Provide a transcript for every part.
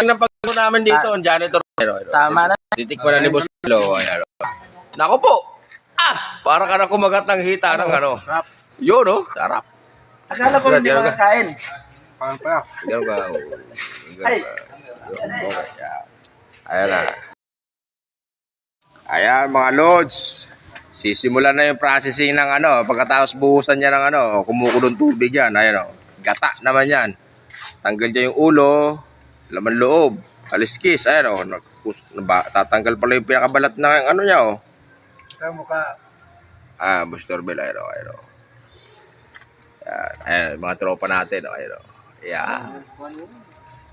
Ang napagano namin dito, ang janitor. Tama na. Titikman na ni Boss Lo. Ayan. Nako po. Para ka na kumagat ng hita ng ano. Yun, no? Sarap. Akala ko hindi makakain. Ganun ka. Ay. Ayan na. Ayan, mga lods. Sisimulan na yung processing ng ano. Pagkatapos buhusan niya ng ano, kumukulong tubig yan. Ayan o. Gata naman yan. Tanggal niya yung ulo, laman loob, kaliskis. Ayan o. Tatanggal pala yung pinakabalat ng ano niya o. Sa mukha. Buster Bell. Ayan o. Ayan o. Ayan, mga tropa natin o. Ayan o. Ayan.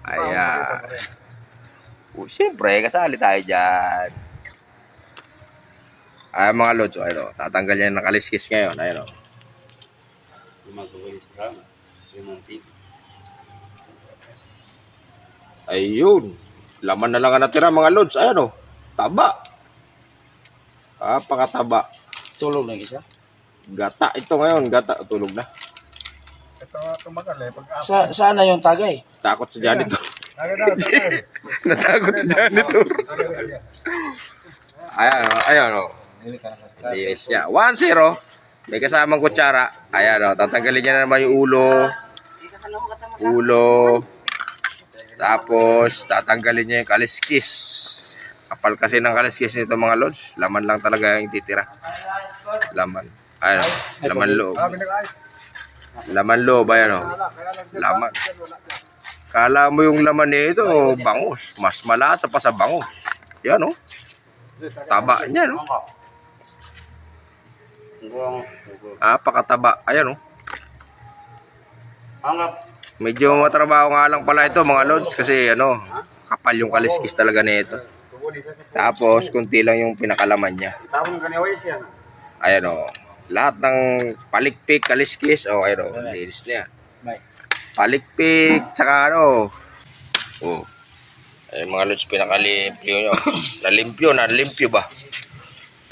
Ayan. Siyempre, kasali tayo dyan. Ayan mga lods, ayun o. Tatanggal niya ng kaliskis ngayon, ayun o. Ayun. Laman na lang ang natira mga lods, ayun o. Taba. Pakataba. Tulog na isa. Gata ito ngayon, gata. Tulog na. Ito tumagal eh. Sana yung tagay. Takot sa janitor. Tagay. Natakot sa janitor. Ayan o, ayan o. Linis niya. 1-0. May kasamang kutsara. Ayan o. Tatanggalin niya na naman yung ulo. Tapos, tatanggalin niya yung kaliskis. Kapal kasi ng kaliskis nito mga lods. Laman lang talaga yung titira. Laman. Ayan o. Laman loob. Laman loob. Ayan o. Laman. Kala mo yung laman nito, bangus. Mas malasa pa sa bangus. Yan o. Taba niya, no? Pakataba. Ayan, oh. Medyo matrabaho nga lang pala ito, mga lods. Kasi, ano, kapal yung kaliskis talaga nito. Tapos, kunti lang yung pinakalaman niya. Ayan, oh. Lahat ng palikpik, kaliskis, oh, ayan, oh. Linis niya. Palikpik, tsaka, ano, oh. Ayun mga lods, pinakalimpyo nyo. Nalimpyo ba?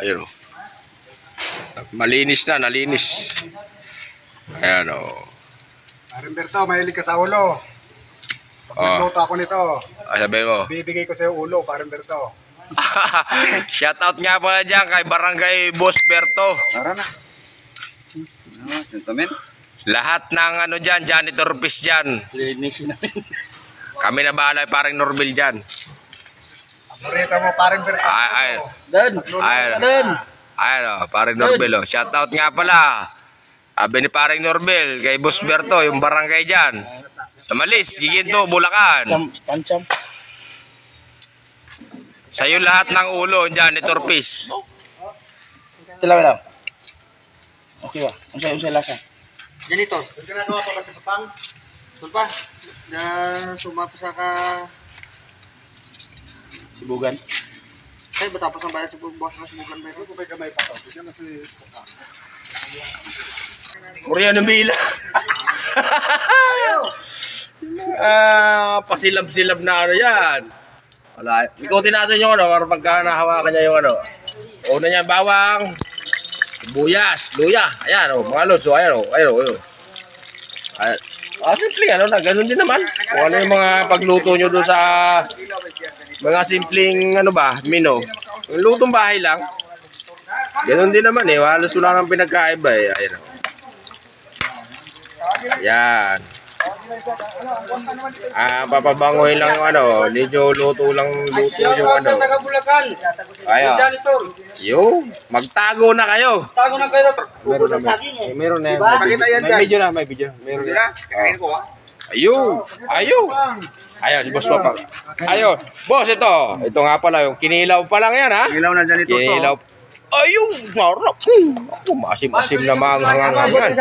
Ayun o. Malinis na, nalinis. Ayan o. Parimberto, mahilig ka sa ulo. Pag nagluto ako nito, Sabi mo. bibigay ko sa'yo ulo, Parimberto. Shoutout nga pala dyan kay Barangay Boss Berto. Tara na. Lahat ng ano dyan, janitor piece dyan. Linisin namin. Kami na bahala parang Norbil dyan. Paborito mo, Parimberto. Ayan o, parang Norbil o. Shoutout nga pala. Sabi ni parang Norbil kay Boss Berto, yung barangay dyan. Sa Malis, Giginto, Bulacan. Pancham. Sa'yo lahat ng ulo, janitor piece. Lang. Okay ba? Unsay lasa. Ganito. Ginagawa pa ba sa papang? Sulpa. Na sumapa sa ka... Sibugan. Ay, batapos ang bayad sa bukas na sibugan ba ito? Kung may kamay pa ito. Bigyan na si papang. Korean ng bila. Pasilab-silab na ano yan. Wala. Ikutin natin yung ano, para pagka nahawakan niya yung ano. Una niya, bawang, buyas, luya. Ayan o, mga lods. Ayan o, ayan o. Ayan. Simple ano na, ganun din naman. Kung ano yung mga pagluto nyo doon sa mga simpleng ano ba, mino. Yung lutong bahay lang. Ganun din naman eh, halos wala nang pinagkaiba eh. Ayan o. Ayan. Papabangohin lang yung ano, medyo luto yung ano. Ayan. Yo, magtago na kayo. Tago na kayo. Meron na. Pakita yan dyan. May video. Meron na. Ayun, si Boss Papa. Ayun. Boss, ito. Ito nga pala, yung kinilaw pa lang yan, ha? Ilaw na dyan ito. Kinilaw. Ayun, marap. Ako, masim-masim na manganganghang yan.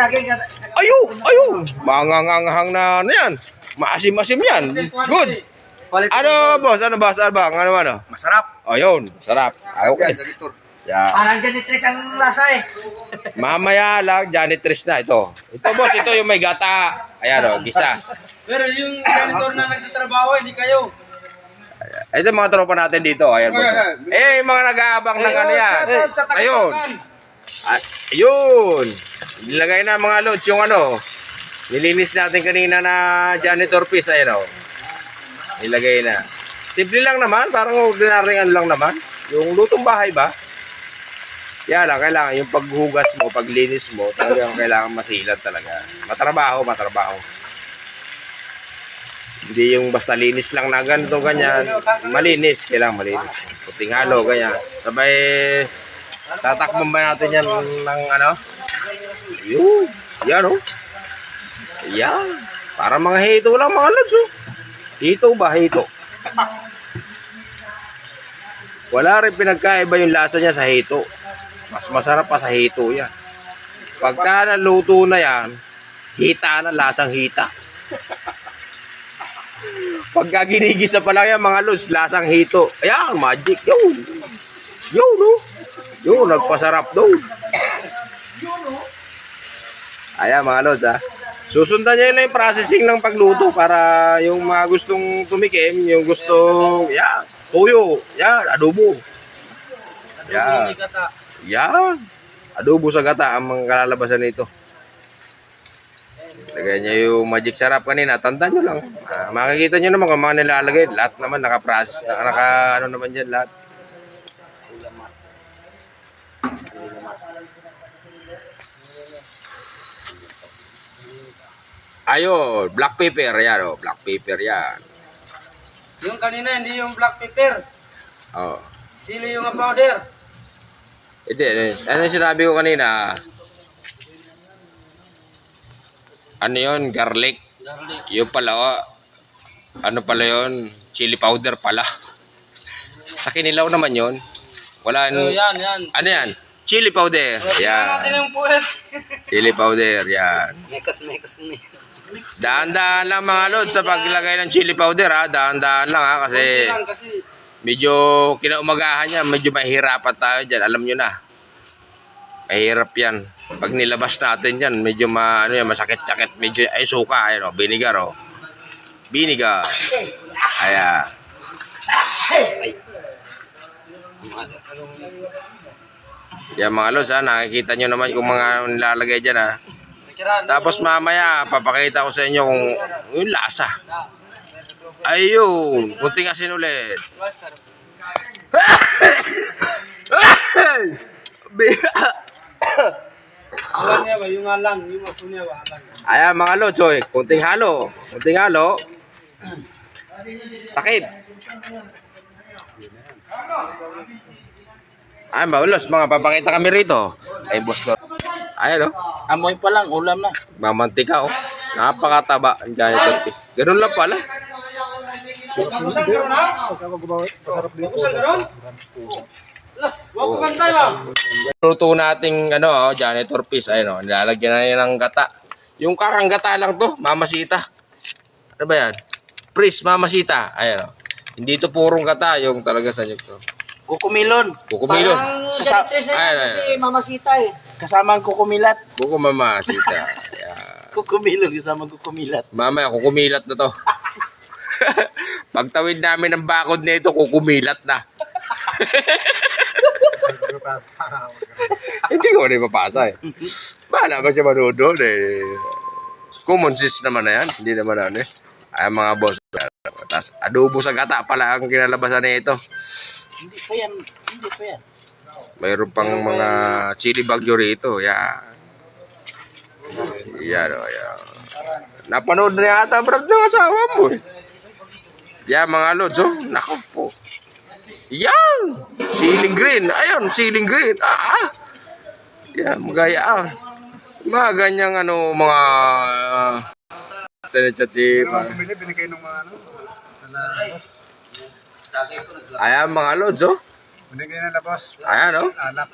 Ayun. Manganganghang na ano yan. Maasim-masim yan. Good. Ano, boss? Ano bang? Ano? Masarap. Ayun, sarap. Okay. Yeah. Parang janitres ang lasa eh. Mamaya lang, janitress na ito. Ito, boss, ito yung may gata. Ayan o, gisa. Pero yung janitor na nagtatrabaho, hindi kayo. Ito yung mga tropa natin dito. Ayan, boss. Yung mga nag-aabang ng ano yan. Ayun. Ayun. Nilagay na mga loads yung ano. Nilinis natin kanina na janitor piece. Ayan o. Ilagay na. Simple lang naman, parang ordinary ano lang naman. Yung lutong bahay ba? Yan lang, kailangan yung paghugas mo, paglinis mo, talagang kailangan masilan talaga. Matrabaho. Hindi yung basta linis lang na ganito, ganyan. Malinis, kailangan malinis. Puting halo, ganyan. Sabay, tatakbong ba natin yan ng ano? Yun, yan oh. Yan. Para mga hito lang mga lods oh. Hito ba? Hito. Wala rin pinagkaiba yung lasa niya sa hito. Mas masarap pa sa hito yan. Pagka naluto na yan, hita na, lasang hita. Pagka ginigisa pa lang yan mga lods, lasang hito. Ayan, magic yun. Yun no. Yun, nagpasarap doon. Ayan mga lods ha. Susundan niya na yung processing ng pagluto para yung mga gustong tumikim, yung gustong, yan, tuyo, yan, adobo. Yan. Yan. Adobo sa gata ang mga kalalabasan nito. Lagay niya yung magic sarap kanina. Tandaan nyo lang. Makikita nyo naman kung mga nilalagay. Lahat naman naka-process. Ano naman dyan lahat. Ayun. Black pepper. Yan o. Black pepper yan. Yung kanina, hindi yung black pepper. Oh. Sili yung powder. Hindi. Ano yung sinabi ko kanina? Ano yun? Garlic. Yung pala, ano pala yun? Chili powder pala. Sa kinilaw naman yun. Wala. Yan. Ano yan? Chili powder. Yan. Natin yung puwet. Chili powder. Yan. Mekas. Dahan-dahan lang mga lods sa paglagay ng chili powder ha. Dahan-dahan lang ha. Kasi medyo kinaumagahan niya. Medyo mahirapan tayo dyan. Alam nyo na. Mahirap yan. Pag nilabas natin yan, medyo masakit-sakit. Medyo, ay suka. Ayun o. Vinegar o. Vinegar. Ayan. Yan mga lods ha. Nakikita nyo naman kung mga nilalagay dyan ha. Tapos mamaya, papakita ko sa inyo kung yung lasa. Ayun. Kunting asin ulit. Yung alang. Yung aso niya ba? Ayan mga lods. Kunting halo. Takip. Ayan mga lods. Mga papakita kami rito. Ay boss ko. Ayan o. Amoy pa lang, ulam na. Mamantika o. Napakataba. Diyan ito. Ganun lang pala. Busan ka ron ha? Busan ka ron? Wag ko bantay ba? Luto nating janitor piece. Ayun o. Nilalagyan na niya ng gata. Yung kakang gata lang to. Mamasita. Ano ba yan? Pris, mamasita. Ayun o. Hindi to purong gata. Yung talaga sa nyo to. Kukumilon. Kukumilon. Parang ganito na yan kasi mamasita eh. Kasama ang kukumilat. Kukumamasita. Ayan. Kukumilon, kasama ang kukumilat. Mamaya, kukumilat na to. Pagtawid namin ng bakod na ito, kukumilat na. Hindi ko rin mapasa eh. Bahala ba siya manood eh. Common sense naman na yan. Hindi naman ano eh. Ay mga boss. Tapos adobo sa gata pala ang kinalabasan na ito. Hindi pa yan. Mayroon pang mga chili bagyo rito. Yan. Yan o. Yan. Napanood na yata brad ng asawa mo eh. Yan mga lods oh. Nako po. Yan. Ceiling green. Ayun, ceiling green. Yan, magaya. Mga ganyang mga tinitsatipa. Binigay ng mga Ayan mga lods oh. Binigay na labas. Ayan oh. Anak.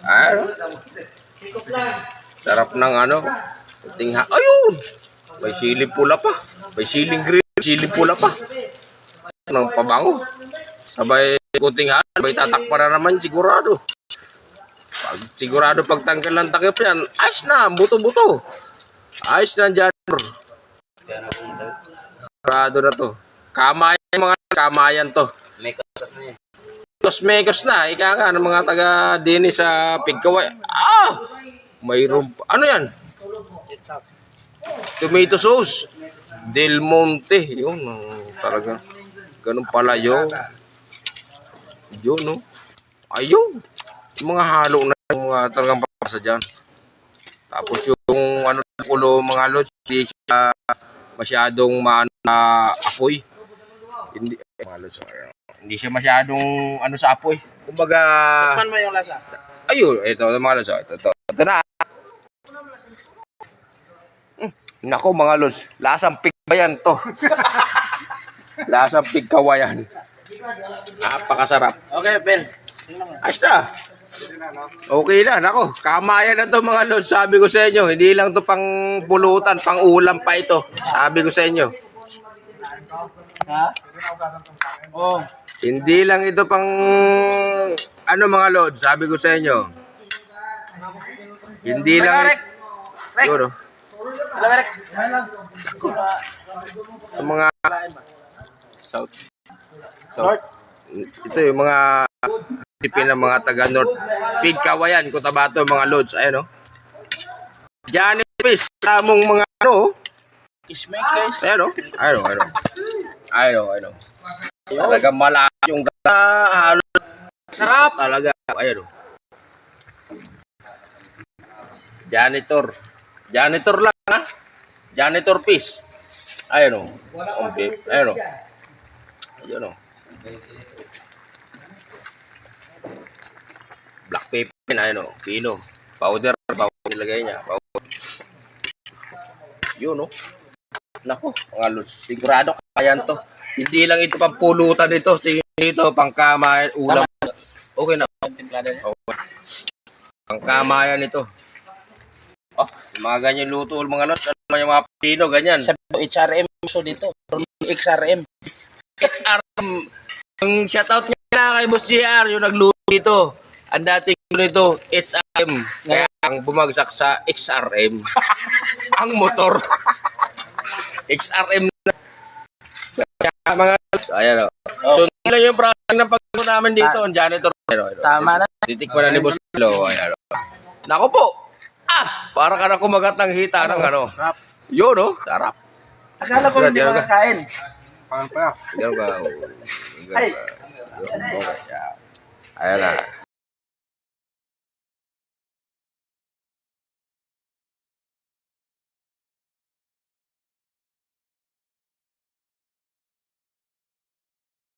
Ayan oh. Sarap ng tingha. Ayun! May siling pula pa. May siling green. Siling pula pa. Ng pabango. Sabay kunting halo. Sabay tatakpa na naman sigurado. Sigurado pagtanggal ng takip yan. Ayos na. Buto-buto. Ayos na dyan. Sigurado na to. Kamayan to. Mekos na. Ika nga ng mga taga-dini sa Pigkaway. Mayroon pa. Ano yan? Tomato sauce. Del Monte. Yun, talaga. Ganun pala yun. Yun, no? Ayun. Yung mga halo na yung talagang papasa dyan. Tapos yung ano ulo mga lods, hindi siya masyadong na apoy. Hindi mga lods, hindi siya masyadong ano sa apoy. Kumbaga, Tikman mo yung lasa. ayun, ito mga lods, ito na. Nako mga lods, lasang pig ba yan to? Lasang pig kawayan. Napakasarap. Okay, Ben. Ayos na. Okay na, nako. Kamayan na to mga lods. Sabi ko sa inyo, hindi lang to pang pulutan, pang ulam pa ito. Sabi ko sa inyo. Ha? Oh. Hindi lang ito pang ano mga lods. Sabi ko sa inyo. Hindi lang yun, no? Sa mga South. Ito yung mga tipin ng mga taga North Pig Kawayan, Cotabato mga lods. Ayan, no? Diyan Fish, tamong mga ano. Fishmakers. Ayan, no? Ayun. Talaga malakas yung halo. Sarap. Talaga. Ayan, no? Janitor lang, ha? Janitor fish. Ayan, no? Okay. Ayan, no? Ayan, no? Black pepper, ayan, no? Pino. Powder nilagay niya. Powder. Yun, no? Nako, mga lods. Sigurado kayan to. Hindi lang ito pang pulutan ito. Ito, pang kamayan, ulam. Okay na. Okay. Pang kamayan ito. Oh, yung mga ganyan luto, mga lods. Ano man yung mga pino, ganyan. Sabi ko, HRM so dito. XRM. XRM. Yung shoutout nga kay Boss JR, yung nagluto dito. Ang dating nito, HRM. Kaya ang bumagsak sa XRM. Ang motor. XRM na. Kaya mga ayan o. So, lang yung product ng pagkakas namin dito. Ang janitor. Tama na. Titikman na ni Boss Lo. Ayan o. Naku po. Para ka na kumagat ng hita ng ano. Yun o. Sarap. Akala ko hindi makakain. Paano pa? Ganun ka. Ay. Ayan na.